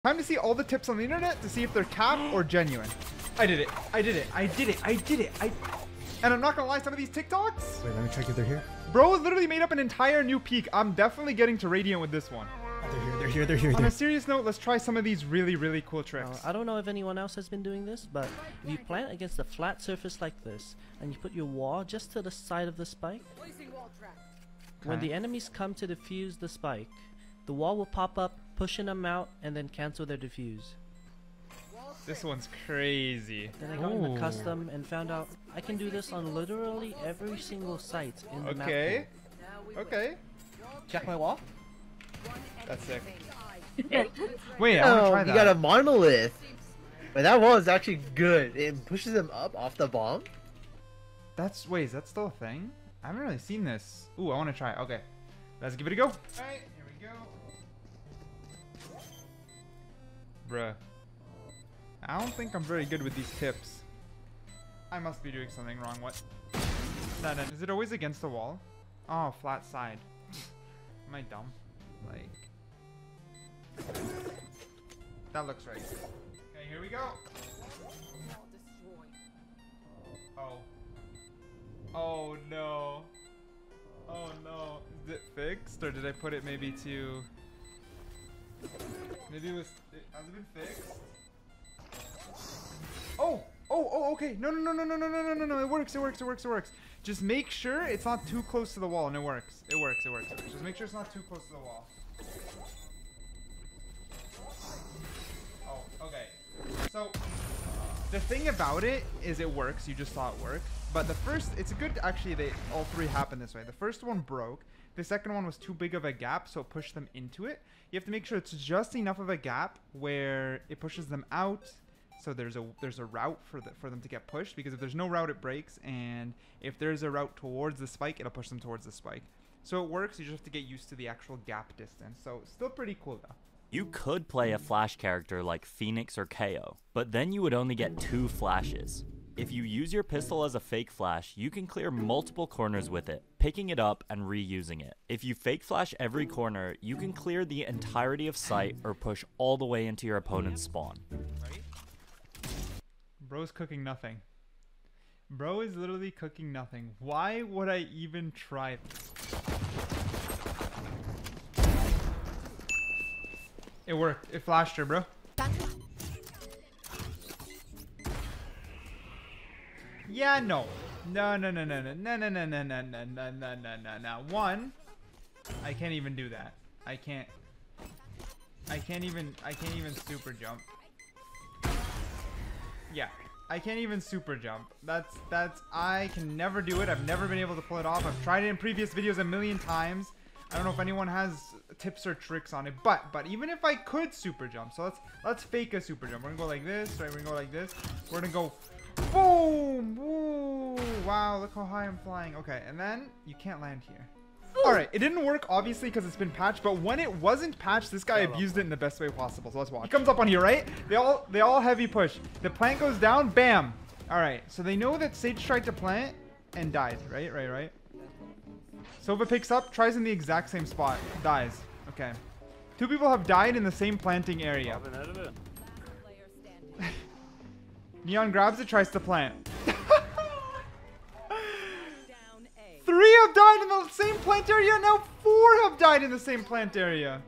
Time to see all the tips on the internet to see if they're cap or genuine. I did it. I did it. I did it. I did it. And I'm not gonna lie, some of these TikToks. Wait, let me check if they're here. Bro literally made up an entire new peak. I'm definitely getting to Radiant with this one. They're here. On a serious note, let's try some of these really cool tricks. I don't know if anyone else has been doing this, but if you plant against a flat surface like this, and you put your wall just to the side of the spike, when the enemies come to defuse the spike, the wall will pop up, pushing them out, and then cancel their defuse. This one's crazy. Then I got in the custom and found out I can do this on literally every single site in the map. Okay. Check my wall. That's sick. Wait, I wanna try that. You got a monolith. But that wall is actually good. It pushes them up off the bomb. Wait, is that still a thing? I haven't really seen this. Ooh, I wanna try it. Okay. Let's give it a go. Alright, here we go. Bruh. I don't think I'm very good with these tips. I must be doing something wrong. What? No. Is it always against the wall? Oh, flat side. Am I dumb? Like... That looks right. Okay, here we go. Oh. Oh no. Oh no. Is it fixed? Or did I put it maybe to... Maybe it was... Has it been fixed? Oh, okay. No. It works. Just make sure it's not too close to the wall, and it works. It works. Just make sure it's not too close to the wall. Oh, okay. So, the thing about it is it works. You just saw it work. But the first, it's good, actually, all three happen this way. The first one broke. The second one was too big of a gap, so it pushed them into it. You have to make sure it's just enough of a gap where it pushes them out. So there's a route for them to get pushed, because if there's no route, it breaks, and if there's a route towards the spike, it'll push them towards the spike. So it works. You just have to get used to the actual gap distance. So still pretty cool though. You could play a flash character like Phoenix or KO, but then you would only get 2 flashes. If you use your pistol as a fake flash, you can clear multiple corners with it, picking it up and reusing it. If you fake flash every corner, you can clear the entirety of sight or push all the way into your opponent's spawn. Bro's cooking nothing. Bro is literally cooking nothing. Why would I even try this? It worked. It flashed her, bro. Yeah, no. No. One, I can't even do that. I can't even super jump. Yeah, I can't even super jump. I can never do it. I've never been able to pull it off. I've tried it in previous videos a million times. I don't know if anyone has tips or tricks on it, but even if I could super jump, so let's fake a super jump. We're gonna go like this, right? We're gonna go like this. We're gonna go boom. Ooh, wow, look how high I'm flying. Okay, and then you can't land here. All right, it didn't work obviously because it's been patched, but when it wasn't patched, this guy abused it in the best way possible. So let's watch. He comes up on here, right? They all heavy push. The plant goes down, bam. All right, so they know that Sage tried to plant and died, right? Sova picks up, tries in the exact same spot, dies. Okay. 2 people have died in the same planting area. Neon grabs it, tries to plant. 3 have died in the same plant area. Now 4 have died in the same plant area.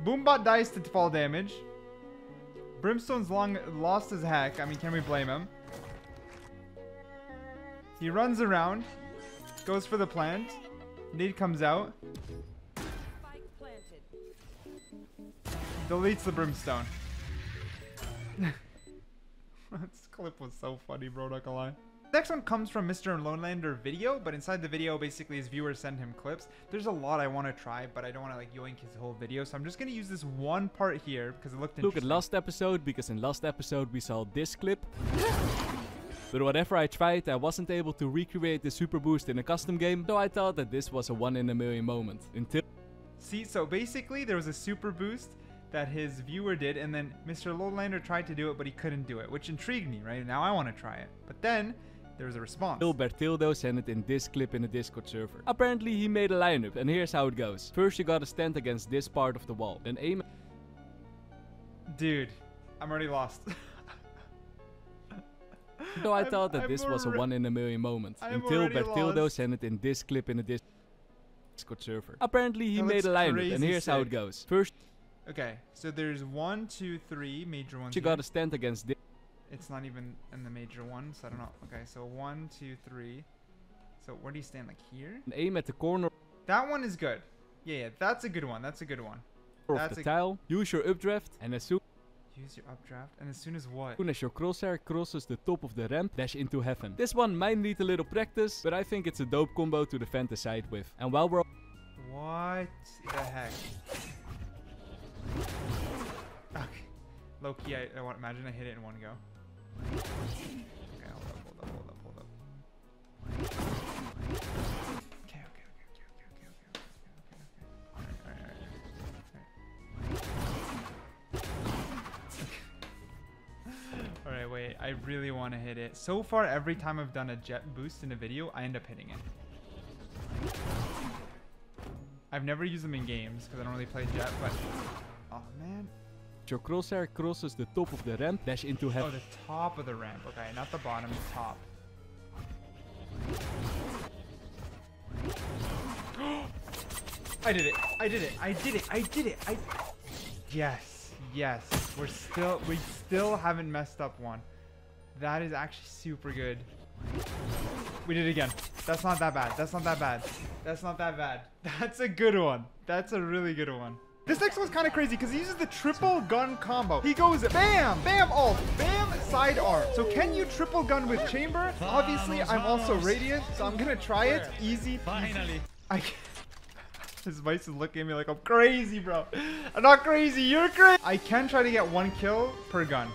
Boombot dies to fall damage. Brimstone's lost as heck. I mean, can we blame him? He runs around. Goes for the plant. Nade comes out. Deletes the brimstone. This clip was so funny, bro, not gonna lie. Next one comes from Mr. Lonelander video, but inside the video, basically his viewers send him clips. There's a lot I want to try, but I don't want to like yoink his whole video, so I'm just gonna use this one part here because it looked interesting. Look at last episode, because in last episode we saw this clip. But whatever I tried, I wasn't able to recreate the super boost in a custom game, so I thought that this was a 1 in a million moment. Until... See, so basically there was a super boost that his viewer did, and then Mr. Lonelander tried to do it, but he couldn't do it, which intrigued me, right? Now I want to try it. But then there was a response. Bertildo sent it in this clip in the Discord server. Apparently he made a lineup, and here's how it goes. First you gotta stand against this part of the wall, then aim Dude, I'm already lost. So I thought that this was a one-in-a-million moment until Bertildo sent it in this clip in a Discord server. Apparently he made a lineup, and here's how it goes. First, okay, so there's 1, 2, 3 major ones. you gotta stand against this. It's not even in the major one, so I don't know. Okay, so 1, 2, 3. So where do you stand? Like here? And aim at the corner That one is good. Yeah, that's a good one. That's a good one. of the tile. Use your updraft, and as soon Use your updraft, and as soon as what? as your crosshair crosses the top of the ramp, dash into heaven. This one might need a little practice, but I think it's a dope combo to defend the side with. And while we're What the heck? Okay. Low key, I want imagine I hit it in one go. Okay, hold up. Okay. Alright, wait. I really want to hit it. So far, every time I've done a jet boost in a video, I end up hitting it. I've never used them in games because I don't really play jet, but... Oh, man. your crosshair crosses the top of the ramp, dash into Oh, heaven. the top of the ramp. Okay, not the bottom, the top. I did it. Yes. We still haven't messed up one. That is actually super good. We did it again. That's not that bad. That's a good one. That's a really good one. This next one's kind of crazy because he uses the triple gun combo. He goes bam, bam, ult, bam, side arm. So can you triple gun with chamber? Obviously, I'm also radiant, so I'm gonna try it. Easy. Finally. His voice is looking at me like I'm crazy, bro. I'm not crazy. You're crazy. I can try to get 1 kill per gun.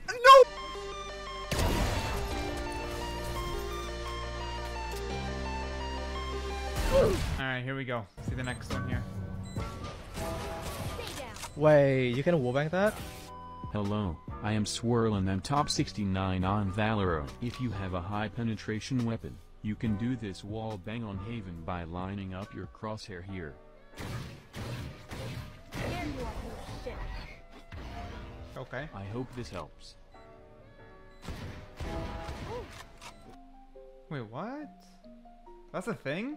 No. Alright, here we go. See the next one here. Wait, you can wallbang that? Hello, I am Swirl and I'm top 69 on Valorant. If you have a high penetration weapon, you can do this wall bang on Haven by lining up your crosshair here. Okay. I hope this helps. Wait, what? That's a thing?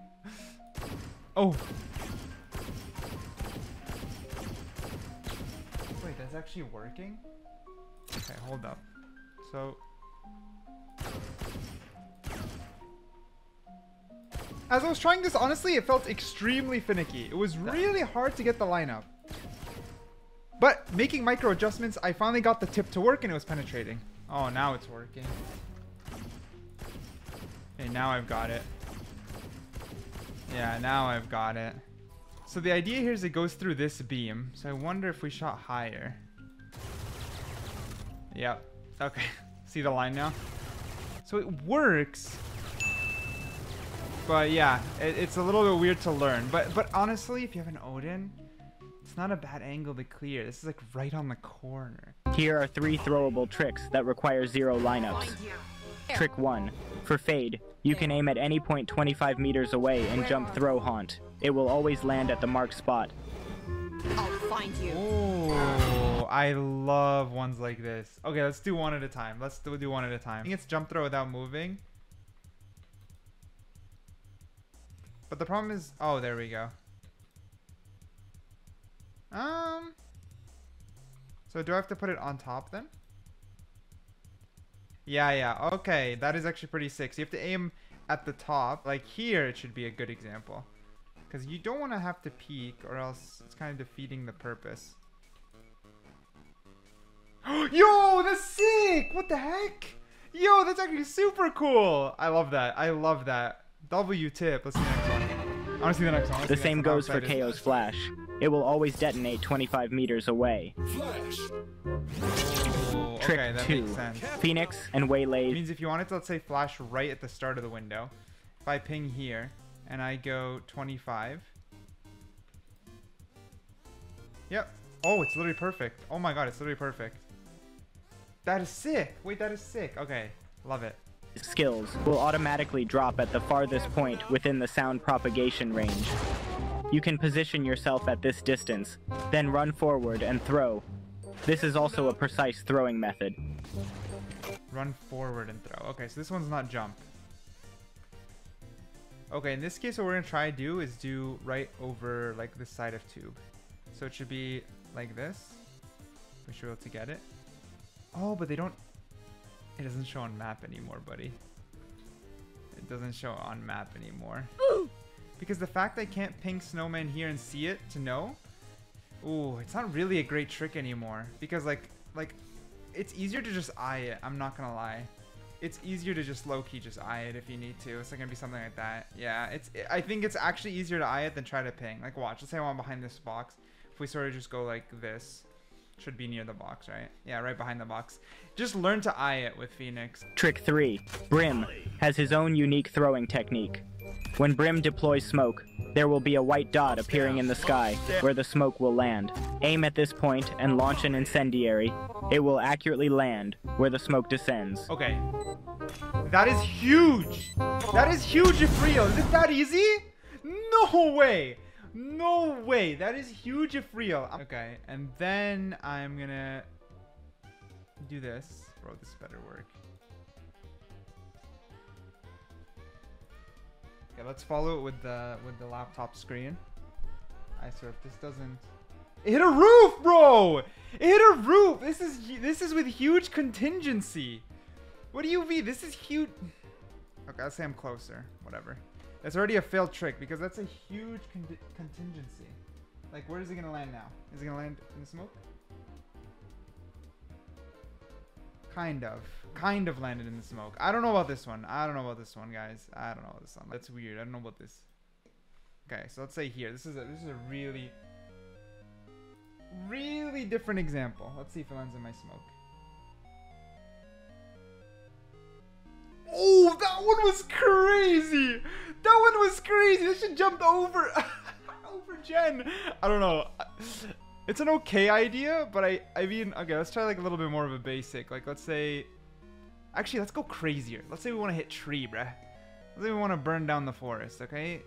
Oh. Wait, that's actually working? Okay, hold up. So... As I was trying this, honestly, it felt extremely finicky. It was really hard to get the lineup. But making micro adjustments, I finally got the tip to work and it was penetrating. Oh, now it's working. Okay, now I've got it. Yeah, now I've got it. So the idea here is it goes through this beam. So I wonder if we shot higher. Yep. Okay. See the line now? So it works. But yeah, it's a little bit weird to learn. But honestly, if you have an Odin, it's not a bad angle to clear. This is like right on the corner. Here are 3 throwable tricks that require 0 lineups. Trick 1. For fade, you can aim at any point 25 meters away and jump throw haunt. It will always land at the marked spot. I'll find you. Oh, I love ones like this. Okay, let's do one at a time. Let's do one at a time. I think it's jump throw without moving. But the problem is... Oh, there we go. So do I have to put it on top then? Yeah. Okay, that is actually pretty sick. So you have to aim at the top. Like here, it should be a good example. Because you don't want to have to peek or else it's kind of defeating the purpose. Yo, that's sick! What the heck? Yo, that's actually super cool. I love that. W tip. Let's see the next one. I want to see the next one. The same goes for KO's flash. It will always detonate 25 meters away. Oh, Trick okay, that 2. makes sense. Phoenix and Waylay. Means if you wanted to, let's say, flash right at the start of the window. If I ping here and I go 25. Yep. Oh, it's literally perfect. Oh my god, it's literally perfect. That is sick. Wait, that is sick. Okay, love it. Skills will automatically drop at the farthest point within the sound propagation range. you can position yourself at this distance, then run forward and throw. This is also a precise throwing method. Run forward and throw. Okay, so this one's not jump. Okay, in this case, what we're gonna try to do is do right over like this side of tube. So it should be like this. We should be able to get it. Oh, but they don't. It doesn't show on map anymore, buddy. It doesn't show on map anymore. Because the fact I can't ping snowman here and see it to know. Ooh, it's not really a great trick anymore. Because like it's easier to just eye it. I'm not gonna lie. It's easier to just low-key just eye it if you need to. It's like gonna be something like that. Yeah, I think it's actually easier to eye it than try to ping. Like watch, let's say I want behind this box. If we sort of just go like this, should be near the box, right? Yeah, right behind the box. Just learn to eye it with Phoenix. Trick 3. Brim has his own unique throwing technique. When Brim deploys smoke, there will be a white dot appearing in the sky where the smoke will land. Aim at this point and launch an incendiary. It will accurately land where the smoke descends. Okay. That is huge! That is huge if real. Is it that easy? No way! No way! That is huge if real. Okay, and then I'm gonna do this. Bro, this better work. Okay, let's follow it with the laptop screen. I swear if this doesn't. It hit a roof, bro! It hit a roof! This is with huge contingency. What do you mean? This is huge. Okay, let's say I'm closer. Whatever. That's already a failed trick because that's a huge contingency. Like, where is it gonna land now? Is it gonna land in the smoke? Kind of landed in the smoke. I don't know about this one. I don't know about this one, guys. I don't know about this one. That's weird. I don't know about this. Okay, so let's say here. This is a really different example. Let's see if it lands in my smoke. Oh, that one was crazy. That one was crazy. This should jump over over Jen. I don't know. It's an okay idea, but I mean, okay, let's try like a little bit more of a basic. Like, let's say, actually, let's go crazier. Let's say we want to hit tree, bruh. Let's say we want to burn down the forest, okay?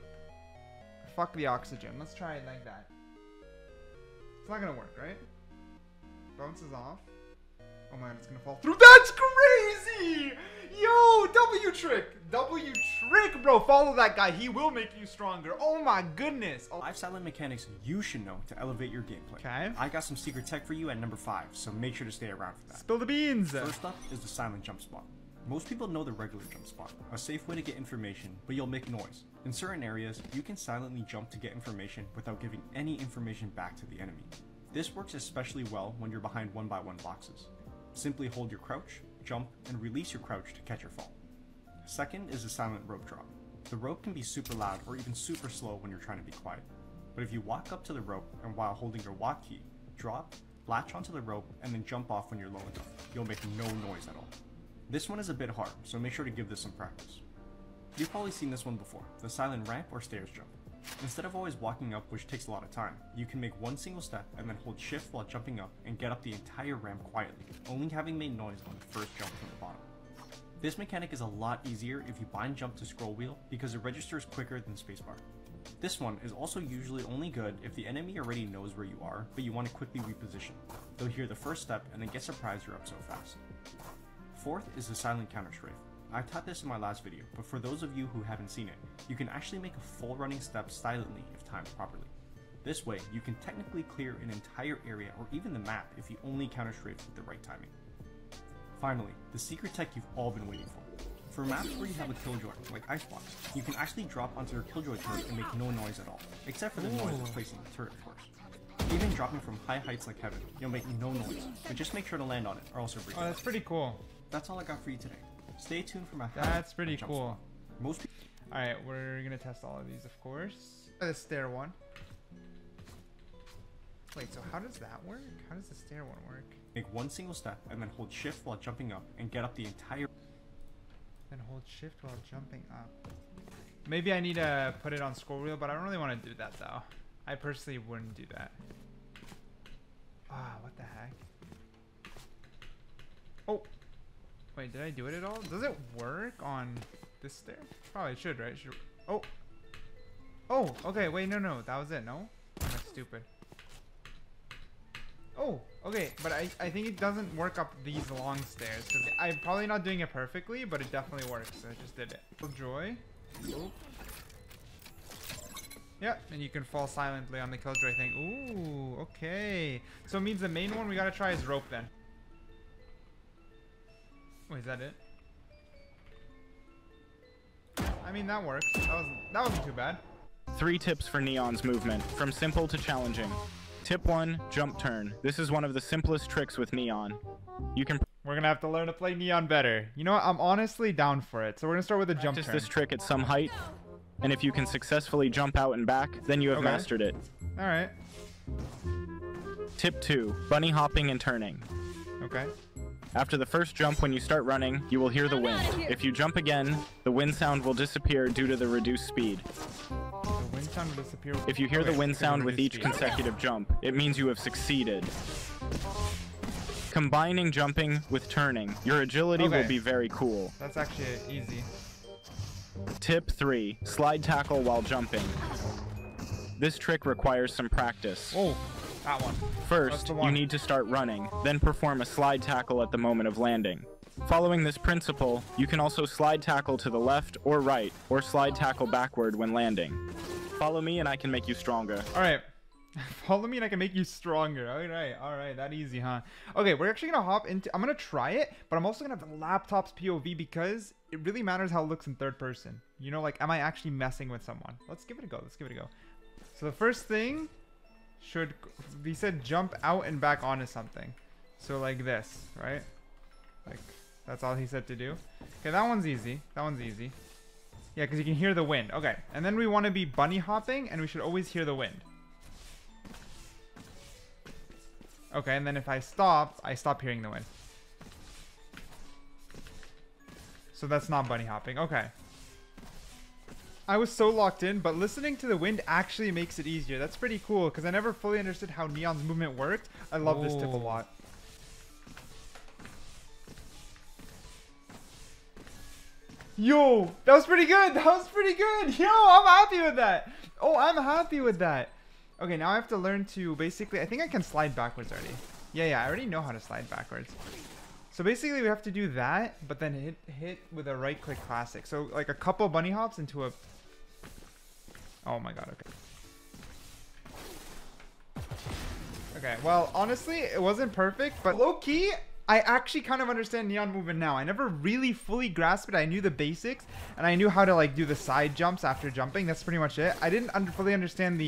Fuck the oxygen. Let's try it like that. It's not gonna work, right? Bounces off. Oh man, it's gonna fall through. That's crazy! Yo, W trick! W trick, bro. Follow that guy. He will make you stronger. Oh my goodness. Oh. 5 silent mechanics you should know to elevate your gameplay. Okay. I got some secret tech for you at number 5, so make sure to stay around for that. Spill the beans. First up is the silent jump spot. Most people know the regular jump spot, a safe way to get information, but you'll make noise. In certain areas, you can silently jump to get information without giving any information back to the enemy. This works especially well when you're behind 1x1 boxes. Simply hold your crouch, jump, and release your crouch to catch your fall. Second is the silent rope drop. The rope can be super loud or even super slow when you're trying to be quiet. But if you walk up to the rope and while holding your walk key, drop, latch onto the rope, and then jump off when you're low enough, you'll make no noise at all. This one is a bit hard, so make sure to give this some practice. You've probably seen this one before, the silent ramp or stairs jump. Instead of always walking up, which takes a lot of time, you can make one single step and then hold shift while jumping up and get up the entire ramp quietly, only having made noise on the first jump from the bottom. This mechanic is a lot easier if you bind jump to scroll wheel because it registers quicker than spacebar. This one is also usually only good if the enemy already knows where you are, but you want to quickly reposition. They'll hear the first step and then get surprised you're up so fast. Fourth is the silent counter strafe. I taught this in my last video, but for those of you who haven't seen it, you can actually make a full running step silently if timed properly. This way, you can technically clear an entire area or even the map if you only counter strafe with the right timing. Finally, the secret tech you've all been waiting for. For maps where you have a killjoy, like Icebox, you can actually drop onto your killjoy turret and make no noise at all, except for the noise of placing the turret, of course. Even dropping from high heights like heaven, you'll make no noise, but just make sure to land on it or else you'll break it. Oh, that's pretty cool. That's all I got for you today. Stay tuned for my That's pretty cool. Most Alright, we're gonna test all of these, of course. The stair one. Wait, so how does that work? How does the stair one work? make one single step and then hold shift while jumping up and get up the entire. Then hold shift while jumping up. Maybe I need to put it on scroll wheel, but I don't really want to do that though. I personally wouldn't do that. Ah, what the heck? Oh, wait, did I do it at all? Does it work on this stair? Probably should, right? Should. Oh, Oh, okay, wait, no, that was it, no? I'm stupid. Oh, okay, but I think it doesn't work up these long stairs. I'm probably not doing it perfectly, but it definitely works. So I just did it. Killjoy. Oop. Yeah, and you can fall silently on the Killjoy thing. Ooh, okay. So it means the main one we gotta try is rope then. Wait, is that it? I mean, that works. That wasn't too bad. 3 tips for Neon's movement, from simple to challenging. Tip 1, jump turn. This is one of the simplest tricks with Neon. We're gonna have to learn to play Neon better. You know what? I'm honestly down for it. So we're gonna start with a jump turn. Practice this trick at some height, and if you can successfully jump out and back, then you have mastered it. All right. Tip 2, bunny hopping and turning. Okay. After the first jump, when you start running, you will hear the wind. If you jump again, the wind sound will disappear due to the reduced speed. The wind sound will disappear. If you hear the wind sound with each consecutive jump, it means you have succeeded. Combining jumping with turning, your agility will be very cool. That's actually easy. Tip 3, slide tackle while jumping. This trick requires some practice. Oh, that one. First, you need to start running, then perform a slide tackle at the moment of landing. Following this principle, you can also slide tackle to the left or right, or slide tackle backward when landing. Follow me and I can make you stronger. Alright. Follow me and I can make you stronger. Alright, that easy, huh? Okay, we're actually gonna hop into... I'm gonna try it, but I'm also gonna have the laptop's POV because it really matters how it looks in third person. You know, like, am I actually messing with someone? Let's give it a go. So the first thing should... We said jump out and back onto something. So like this, right? Like, that's all he said to do. Okay, that one's easy. Yeah, because you can hear the wind. Okay, and then we want to be bunny hopping, and we should always hear the wind. Okay, and then if I stop hearing the wind. So that's not bunny hopping. Okay. I was so locked in, but listening to the wind actually makes it easier. That's pretty cool, because I never fully understood how Neon's movement worked. I love this tip a lot. Yo, that was pretty good. Yo, I'm happy with that. Oh, I'm happy with that. Okay, now I have to learn to basically... I think I can slide backwards already. Yeah, I already know how to slide backwards. So basically we have to do that, but then hit with a right click classic. So like a couple bunny hops into a... Oh my god, okay. Okay, well, honestly, it wasn't perfect, but low-key, I actually kind of understand Neon movement now. I never really fully grasped it. I knew the basics, and I knew how to like do the side jumps after jumping. That's pretty much it. I didn't fully understand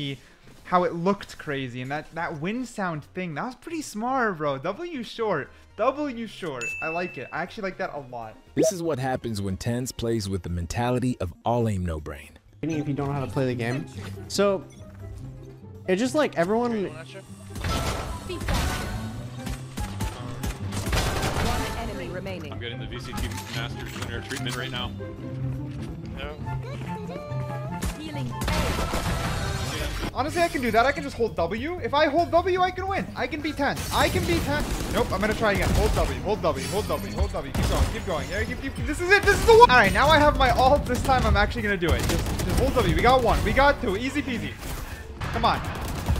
how it looked crazy, and that wind sound thing, that was pretty smart, bro. W short. I like it. I actually like that a lot. This is what happens when Tens plays with the mentality of all aim no brain. If you don't know how to play the game, so it's just like everyone. One enemy remaining. I'm getting the VCT Master's Winner treatment right now. Healing. Honestly, I can do that. I can just hold W. If I hold W, I can win. I can beat 10. Nope, I'm gonna try again. Hold W. Keep going. Yeah, this is it. This is the one. All right, now I have my ult. This time I'm actually gonna do it. Just hold W. We got 1. We got 2. Easy peasy. Come on.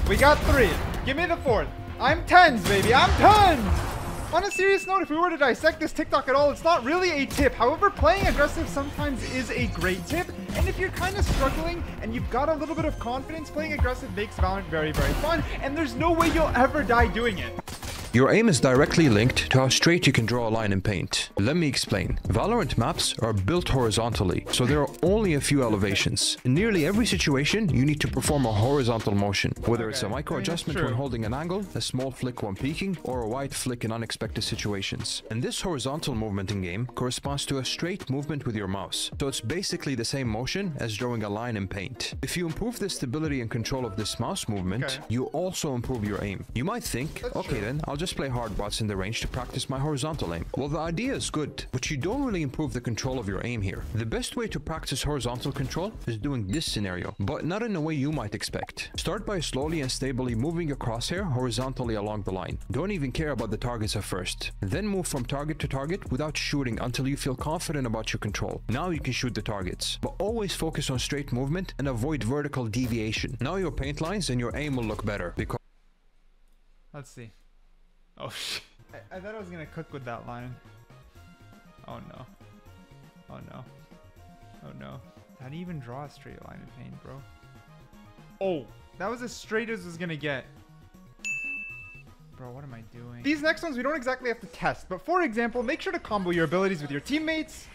We got 3. Give me the 4th. I'm 10s, baby. I'm 10s. On a serious note, if we were to dissect this TikTok at all, it's not really a tip. However, playing aggressive sometimes is a great tip. And if you're kind of struggling and you've got a little bit of confidence, playing aggressive makes Valorant very, very fun. And there's no way you'll ever die doing it. Your aim is directly linked to how straight you can draw a line in paint. Let me explain. Valorant maps are built horizontally, so there are only a few elevations. In nearly every situation, you need to perform a horizontal motion, whether it's a micro adjustment when holding an angle, a small flick when peeking, or a wide flick in unexpected situations. And this horizontal movement in game corresponds to a straight movement with your mouse, so it's basically the same motion as drawing a line in paint. If you improve the stability and control of this mouse movement, you also improve your aim. You might think, okay then, I'll just play hard bots in the range to practice my horizontal aim. Well, the idea is good, but you don't really improve the control of your aim here. The best way to practice horizontal control is doing this scenario, but not in a way you might expect. Start by slowly and stably moving your crosshair horizontally along the line. Don't even care about the targets at first. Then move from target to target without shooting until you feel confident about your control. Now you can shoot the targets, but always focus on straight movement and avoid vertical deviation. Now your paint lines and your aim will look better because... Let's see. Oh shit. I thought I was gonna cook with that line. Oh no. Oh no. Oh no. How do you even draw a straight line in paint, bro? Oh, that was as straight as it was gonna get. Bro, what am I doing? These next ones we don't exactly have to test, but for example, make sure to combo your abilities with your teammates,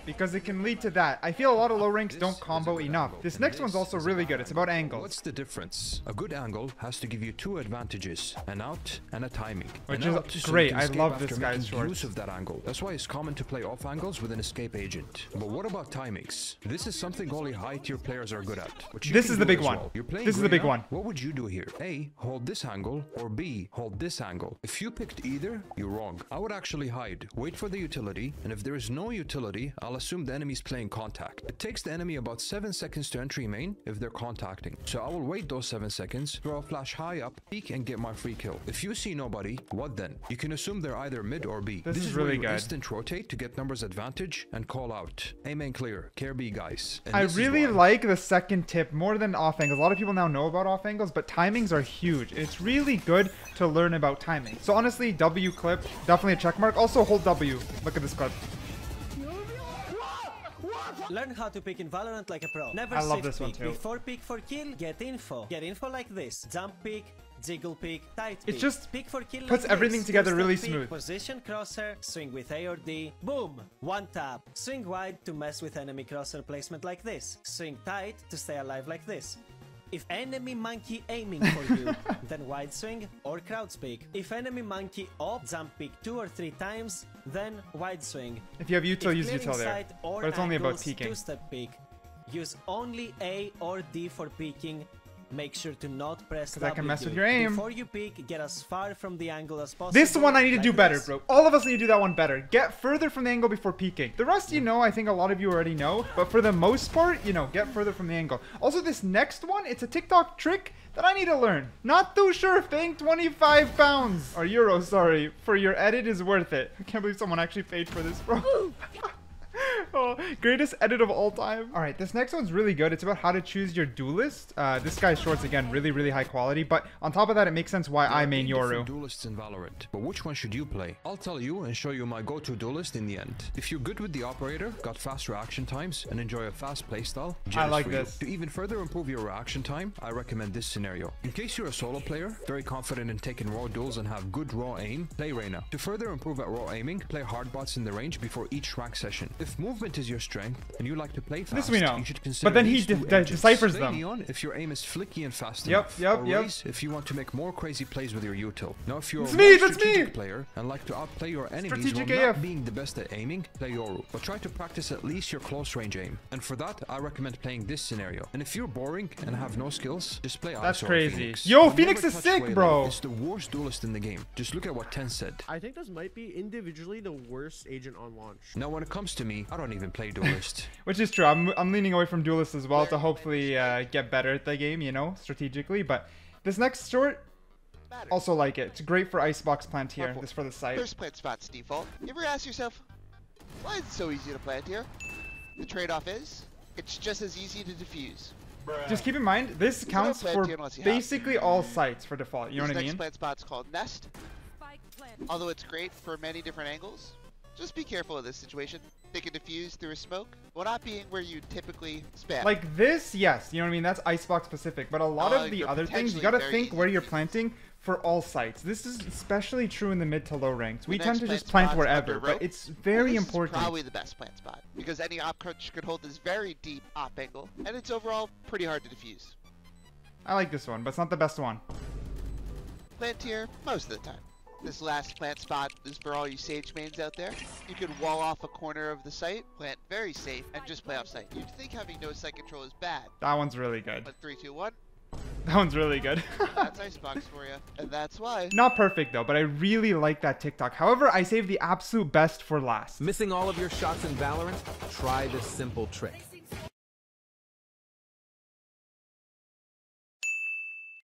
because it can lead to that. I feel a lot of low ranks don't combo enough. This next one's also really good. It's about angles. What's the difference? A good angle has to give you two advantages, an out and a timing. Which an is great. I love this guy's shorts. Use of that angle. That's why it's common to play off angles with an escape agent. But what about timings? This is something only high tier players are good at. This is the big one. This is the big one. What would you do here? A, hold this angle, or B, hold this angle. If you picked either, you're wrong. I would actually hide, wait for the utility, and if there is no utility, I'll assume the enemy's playing contact. It takes the enemy about 7 seconds to entry main if they're contacting. So I will wait those 7 seconds, throw a flash high up, peek, and get my free kill. If you see nobody, what then? You can assume they're either mid or B. This is really good. Instant rotate to get numbers advantage and call out. A main clear. Care B, guys. And I really like the second tip more than off angles. A lot of people now know about off angles, but timings are huge. It's really good to learn about timing. So honestly, W clip, definitely a check mark. Also hold W. Look at this clip. Learn how to pick in Valorant like a pro. Never I love sit this one peek. too. Before peek for kill, get info. Get info like this. Jump peek, jiggle peek, tight peek. It just peek for kill puts like everything this. together really Two-step smooth. Peek, position crosshair, swing with A or D. Boom! One tap. Swing wide to mess with enemy crosshair placement like this. Swing tight to stay alive like this. If enemy monkey aiming for you, then wide swing or crouch peek. If enemy monkey up, jump peek 2 or 3 times, then wide swing. If you have util, use clearing util there. sight or But it's only about angles, peeking. Two-step peek. Use only A or D for peeking. Make sure to not press W. Because I can mess with your aim. Before you peek, get as far from the angle as possible. This one I need to like do better, this. bro. All of us need to do that one better. Get further from the angle before peeking. The rest you know, I think a lot of you already know. But for the most part, you know, get further from the angle. Also, this next one, it's a TikTok trick that I need to learn. Not too sure if paying 25 pounds, or euros, sorry, for your edit is worth it. I can't believe someone actually paid for this, bro. Oh, greatest edit of all time. All right, this next one's really good. It's about how to choose your duelist. This guy's shorts, again, really high quality. But on top of that, it makes sense why I main Yoru. Duelists in Valorant, but which one should you play? I'll tell you and show you my go-to duelist in the end. If you're good with the operator, got fast reaction times, and enjoy a fast playstyle, I like this. To even further improve your reaction time, I recommend this scenario. In case you're a solo player, very confident in taking raw duels and have good raw aim, play Reyna. To further improve at raw aiming, play hard bots in the range before each rank session. If movement is your strength and you like to play fast, this we know. you should consider but then he these two engines. deciphers Play them. Neon if your aim is flicky and fast Yep, enough. Or Raze if you want to make more crazy plays with your util. Now if you're a more strategic player and like to outplay your enemies while not being the best at aiming, play Yoru. But try to practice at least your close range aim. And for that, I recommend playing this scenario. And if you're boring and have no skills, just play That's Ice or crazy. Phoenix. Yo, You'll Phoenix never is touch sick, Waylon. bro. It's the worst duelist in the game. Just look at what Ten said. I think this might be individually the worst agent on launch. Now when it comes to me, I don't even play duelist. Which is true. I'm leaning away from duelist as well to hopefully get better at the game, you know, strategically. But this next short, also like it. It's great for Icebox plant here. This for the site. First plant spot's default. You ever ask yourself, why is it so easy to plant here? The trade-off is, it's just as easy to defuse. Just keep in mind, this counts for basically all sites for default. You know what I mean? This next plant spot's called Nest. Although it's great for many different angles, just be careful of this situation. They can diffuse through a smoke, while not being where you typically spam. Like this, yes, you know what I mean? That's Icebox specific. But a lot of the other things, you gotta think where you're planting for all sites. This is especially true in the mid to low ranks. We tend to just plant wherever, but it's very important. This is probably the best plant spot, because any op coach could hold this very deep op angle, and it's overall pretty hard to defuse. I like this one, but it's not the best one. Plant here most of the time. This last plant spot is for all you Sage mains out there. You can wall off a corner of the site, plant very safe, and just play off site. You'd think having no site control is bad. That one's really good. But 3, 2, 1. That one's really good. That's icebox for you, and that's why. Not perfect though, but I really like that TikTok. However, I saved the absolute best for last. Missing all of your shots in Valorant? Try this simple trick.